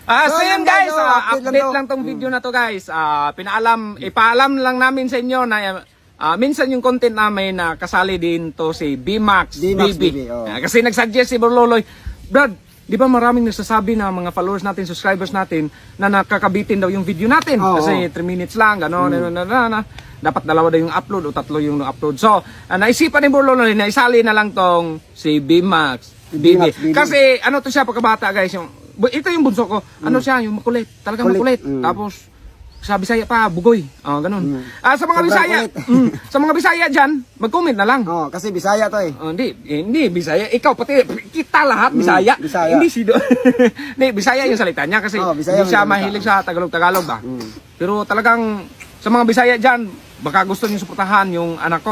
So yun guys, update to. lang tong video na to guys. Ipaalam lang namin sa inyo na minsan yung content namin na kasali din to si B-Max B-Max BB. BB, oh. Kasi nagsuggest si Borloloy, Brad, di ba maraming nagsasabi na mga followers natin, subscribers natin na nakakabitin daw yung video natin. Oh, Kasi 3 minutes lang, gano'n, dapat 2 daw yung upload o 3 yung upload. So, naisipan ni Borloloy na isali na lang tong si B-Max BB. Kasi ano to siya pagkabata guys, ito yung bunso ko. Ano siya, yung makulit. Talagang makulit. Tapos sa Bisaya pa, bugoy. Ganun. Sa mga Bisaya, sa mga Bisaya diyan, mag-comment na lang. Kasi Bisaya to eh. Hindi Bisaya. Ikaw pati kita lahat Bisaya. Bisaya. Hindi si Hindi Bisaya yung salita niya kasi Bisaya hindi siya yung mahilig sa Tagalog ba. Pero talagang sa mga Bisaya diyan, baka gusto niyo suportahan yung anak ko.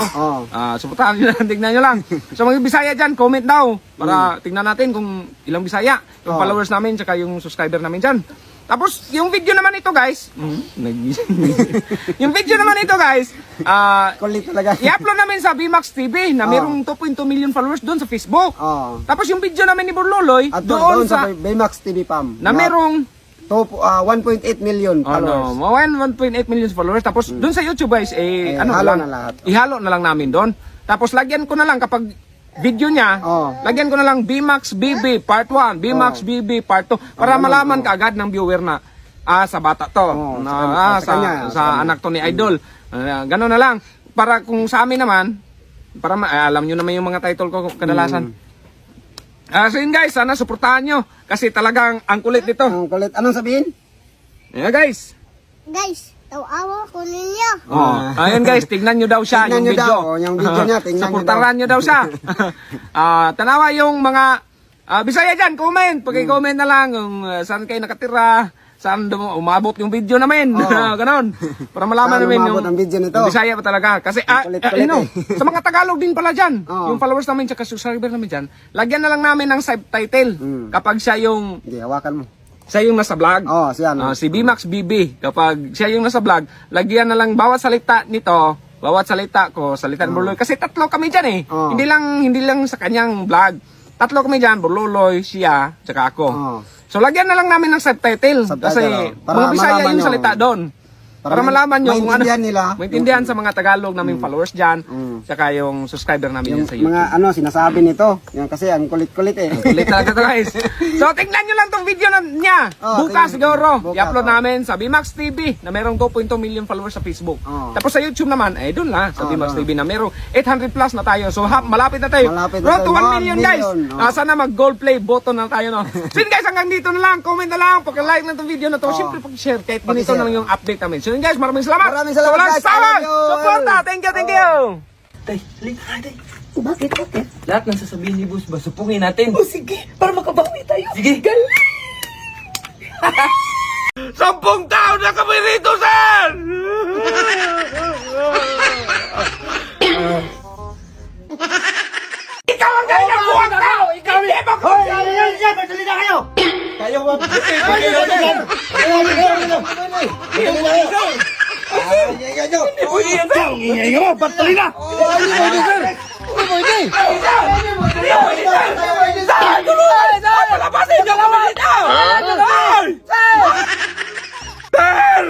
Suportahan niyo lang, tingnan niyo lang. Sa mga Bisaya diyan, comment daw para tingnan natin kung ilang Bisaya yung followers namin tsaka yung subscriber namin diyan. Tapos yung video naman ito guys, yung video naman ito guys, Kulit talaga. i-upload namin sa B-Max TV na mayroong 2.2 million followers doon sa Facebook. Tapos yung video namin ni Borloloy At doon sa Baymax TV Pam. na mayroong 1.8 million followers. 1.8 million followers. Tapos doon sa YouTube guys, halo lang, na lahat. ihalo na lang namin doon. Tapos lagyan ko na lang kapag video niya, lagyan ko na lang B-Max BB Part 1, B-Max BB Part 2 para malaman kaagad ng viewer na sa bata to, sa anak to ni Idol. Gano'n na lang. Para kung sa amin naman, para alam nyo naman yung mga title ko kadalasan. So yun guys, sana suportahan nyo. Kasi talagang ang kulit nito. Ang kulit. Anong sabihin? Yeah guys. Guys, tawa ko ninyo. Ayun guys, tignan nyo daw siya Tignan yung nyo video. daw, yung video niya, tignan nyo Suportahan nyo daw siya. Tanawa yung mga Bisaya dyan, comment. Pag-comment na lang kung saan kayo nakatira, saan umabot yung video namin. Ganon. Para malaman namin yung ang video nito. Bisaya pa talaga. Kasi, sa mga Tagalog din pala dyan. Yung followers namin, tsaka subscriber namin dyan, lagyan na lang namin ng subtitle. Kapag siya yung, Hindi, hawakan mo. siya yung nasa vlog. Siya. Si B-Max BB. Kapag siya yung nasa vlog, lagyan na lang bawat salita nito, bawat salita ko, salita ng Borloloy. Kasi 3 kami dyan eh. Hindi lang sa kanyang vlog. 3 kami dyan, Borloloy, siya, tsaka ako. So lagyan na lang namin ng subtitle. Kasi mga Bisaya yung salita doon. Para malaman nyo kung ano, maintindihan sa mga Tagalog naming followers dyan, tsaka yung subscriber namin Yung sa YouTube. mga sinasabi nito. Yan kasi ang kulit-kulit eh. Kulit talaga to guys. So tingnan nyo lang tong video niya. Bukas siguro. I-upload namin sa B-Max TV na merong 2.2 million followers sa Facebook. Tapos sa YouTube naman, doon na sa B-Max TV na merong 800 plus na tayo. So malapit na tayo. Road to 1 million guys. Sana mag-gold play button na tayo. So yun guys, hanggang dito na lang. Comment na lang. Pag-like na tong video na to. Siyempre pag-share. Kahit ganito na lang yung update namin. So yun guys, maraming salamat. Maraming salamat guys. Suporta. Thank you. Tay, halika na, tay. Bakit? Lahat ng sasabihin ni boss, basupungin natin. Sige, para makabawi tayo. Sige, galing! 10 taon na kami rito, sir! Ikaw ang ganyan buwag ka! Ikaw hindi mo ko! Kayo ba? Palabasin niyo kami dito! Sir!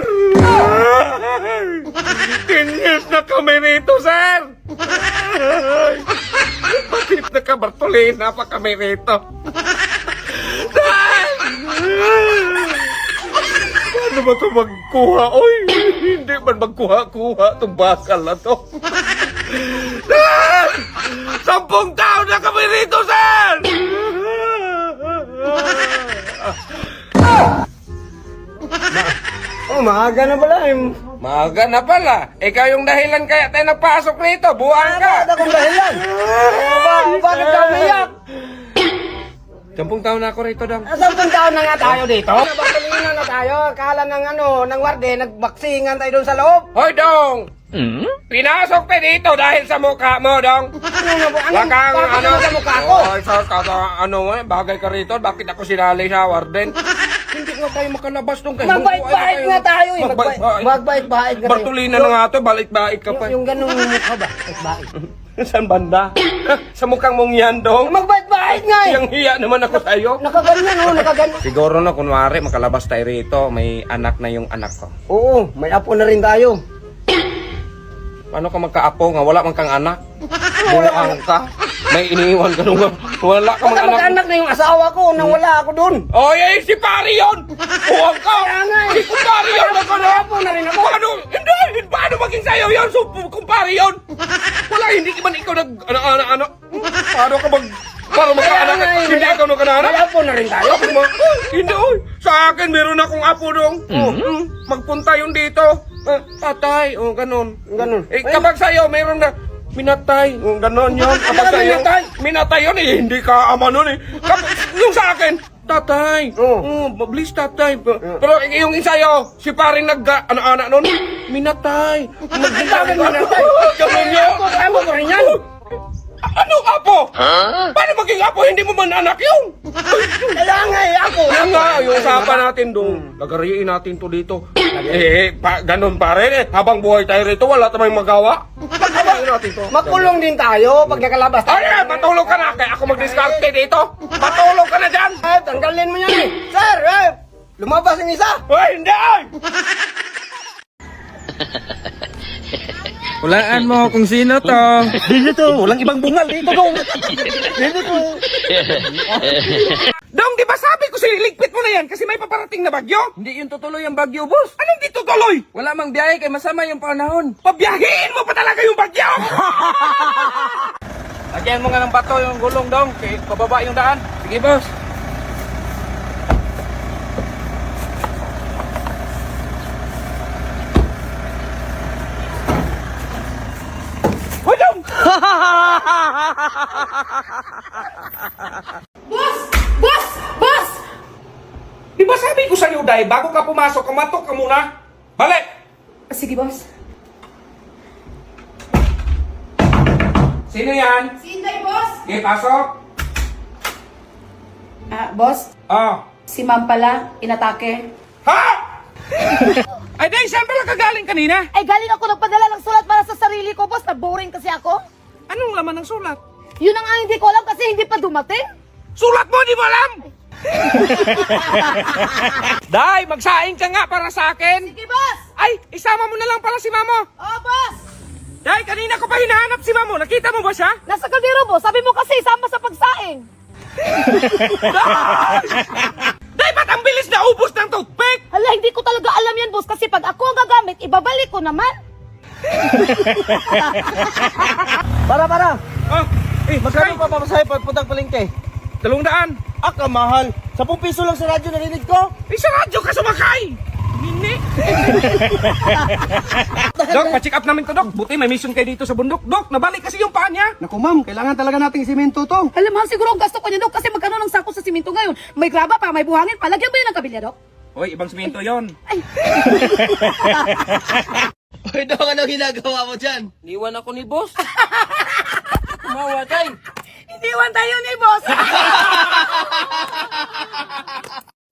10 years na kami rito, sir! Bakit naka-Bartolina pa kami rito? Sir! Paano ba ito magkuha? Oy, hindi man magkuha-kuha itong bakal na to. Sir! 10 taon na kami rito, sir! Maaga na pala. Maaga na pala. Ikaw yung dahilan kaya tayo nagpasok rito. Buwan ka. Ano kung dahilan? Bakit ka umiyak? 10 taon na ako rito, Dang. 10 taon na nga tayo dito. Nabatulina na tayo. Akala ng warde, nagbaksingan tayo doon sa loob. Hoy, Dong! Pinasok tayo dito dahil sa mukha mo, Dong. Wakang sa mukha ko? Bagay ka rito. Bakit ako sinali sa warden? Hindi nga tayo makalabas dong kayo. Magbait-bait nga tayo eh. Magbait-bait nga tayo. Bartolina na nga to, balik-bait ka pa. Yung ganung mukha ba? Bait. Saan banda? Sa mukhang mong yan dong. Magbait-bait nga eh. Yang hiya naman ako sa'yo. Nakaganyan oh, nakaganyan. Siguro na, kunwari, makalabas tayo rito. May anak na yung anak ko. Oo, may apo na rin tayo. Paano ka magkaapo nga? Wala man kang anak. Buang ka. May iniiwan ka nung wala ka mga anak. Mag-anak na yung asawa ko nang wala ako dun. Oy, ay, si Pari yun! Buang ka! Kaya nga eh. Si Kumpari yun! May apo na rin ako. Ano? Hindi! Paano maging sa'yo yun? So, Kumpari yun! Wala, hindi man ikaw nag... Ano? Paano ka mag... Para magkaanak? Kaya nga eh. Hindi ikaw nagkaanak? May apo na rin tayo. Hindi, oy. Sa akin, meron akong apo dong. Magpunta yun dito. Tatay, ganun. Ganun. Kapag sa'yo, meron na... Minatay, ganon yun. Kapag sa'yo, minatay yun eh. Hindi ka ama nun eh. Yung sa akin, tatay. Please tatay. Pero yung sa'yo, si paring nag-anak nun, minatay. Bakit minatay? Ganon yun. Apo ko rin yan. Anong apo? Paano maging apo? Hindi mo man anak yun. Kaya nga eh, ako. Kaya nga, yung usapan natin doon, lagariin natin to dito. Ganun pa rin eh. Habang buhay tayo rito, wala tayong magawa. Lagariin natin to. Makulong din tayo pag nakalabas tayo. Ay, matulog ka na. Kaya ako mag-discarte dito. Matulog ka na dyan. Eh, tanggalin mo yan eh. Sir, lumabas ang isa. Ay, hindi! Hulaan mo kung sino to. Dito to, walang ibang bungal dito dong. Dito to. Dong, di ba sabi ko sa'yo, ligpit mo na yan kasi may paparating na bagyo? Hindi yun tutuloy ang bagyo, boss. Anong di tutuloy? Wala mang biyahe kay masama yung panahon. Pabiyahin mo pa talaga yung bagyo! Lagyan mo nga ng bato yung gulong, dong. Kaya pababa yung daan. Sige, boss. Hoy, Dong! Boss! Boss! Boss! Di ba sabi ko sa'yo, Day, bago ka pumasok, kamatok ka muna? Balik! Sige, boss. Sino yan? Si Inday, boss! Okay, pasok. Boss, Ah. si ma'am pala, inatake. Ha? Ay, Day, saan pala kagaling kanina? Ay, galing ako nagpadala ng sulat para sa sarili ko, boss. Na-boring kasi ako. Anong laman ng sulat? Yun ang nga hindi ko alam kasi hindi pa dumating. Sulat mo, di mo alam! Day, magsaing ka nga para sa akin. Sige, boss! Ay, isama mo na lang pala si Mamo. Oh, boss! Day, kanina ko pa hinahanap si Mamo. Nakita mo ba siya? Nasa kaldero, boss. Sabi mo kasi, sama sa pagsaing. Day, ba't ang bilis na ubos ng toothpick? Hala, hindi ko talaga alam yan, boss. Kasi pag ako ang gagamit, ibabalik ko naman. Para. Oh, Magkano pa pamasahe pagpuntang palengke? 200. Ah, kamahal. 10 piso lang sa radyo narinig ko. Sa radyo ka sumakay! Hindi. Dok, pa-check up namin to, Dok. Buti may mission kayo dito sa bundok. Dok, nabalik kasi yung paa niya. Naku ma'am, kailangan talaga nating simento to. Alam mo, siguro ang gasto ko niya, Dok, kasi magkano ng sako sa simento ngayon? May graba pa, may buhangin pa. Lagyan ba yun ng kabilya, Dok? Hoy, ibang simento yon. Hoy dong, ano ginagawa mo dyan? Niwan ako ni boss. Kumawa, tay. Iniwan tayo ni boss!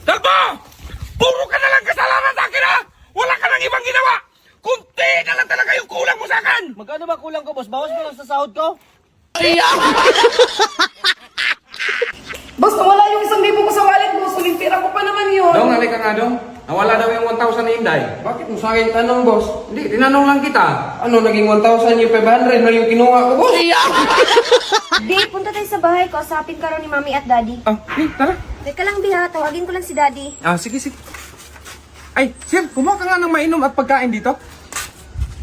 Dalbo! Puro ka na lang kasalanan sa akin, ha? Wala ka nang ibang ginawa! Kunti na lang talaga yung kulang mo sa akin! Magkano ba kulang ko, boss? Bawas mo lang sa sahod ko? Boss, nawala yung 1,000 ko sa wallet, boss. Uling pira ko pa naman yun. Dong, halika nga, Dong. Nawala daw yung 1,000 na Inday. Bakit mo sa akin tanong, boss? Hindi, tinanong lang kita. Ano, naging 1,000 yung 500 na yung kinuha ko, boss? Di, punta tayo sa bahay ko. Usapin ka rin ni Mami at Daddy. Ah, tara. Teka lang, Biha. Tawagin ko lang si Daddy. Ah, sige. Ay, sir, kumuha ka nga ng mainom at pagkain dito.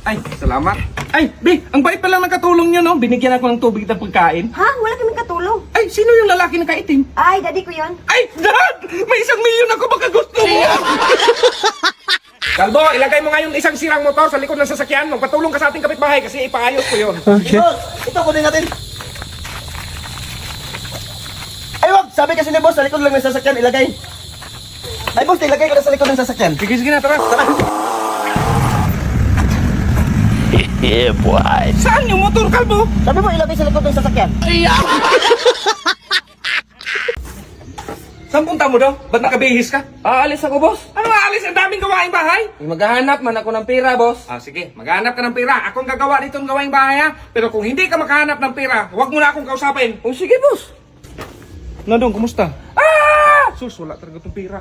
Ay, salamat. Ay, Bi, ang bait pala ng katulong nyo, no? Binigyan ako ng tubig at pagkain. Ha? Wala kaming katulong. Ay, sino yung lalaki na kaitim? Ay, Daddy ko yon. Ay, Dad! May 1,000,000 ako, baka gusto mo! Kalbo, ilagay mo nga yung isang sirang motor sa likod ng sasakyan. Magpatulong ka sa ating kapitbahay kasi ipaayos ko yun. Ito, kunin natin. Ay, wag! Sabi kasi ni boss, sa likod lang ng sasakyan, ilagay. Ay, boss, ilagay ko na sa likod ng sasakyan. Sige na, tara. Yeah, boy. Saan yung motor, Kalbo? Sabi mo, ilagay sa likod ng sasakyan. Sa Saan punta mo daw? Ba't nakabihis ka? Aalis ako, boss. Ano aalis? Ang daming gawaing bahay. Maghahanap man ako ng pera, boss. Sige, maghanap ka ng pera. Akong gagawa dito ng gawaing bahay ha. Pero kung hindi ka makahanap ng pera, huwag mo na akong kausapin. Oh, sige, boss. Nandong, kumusta? Ah! Sus, wala talaga itong pera.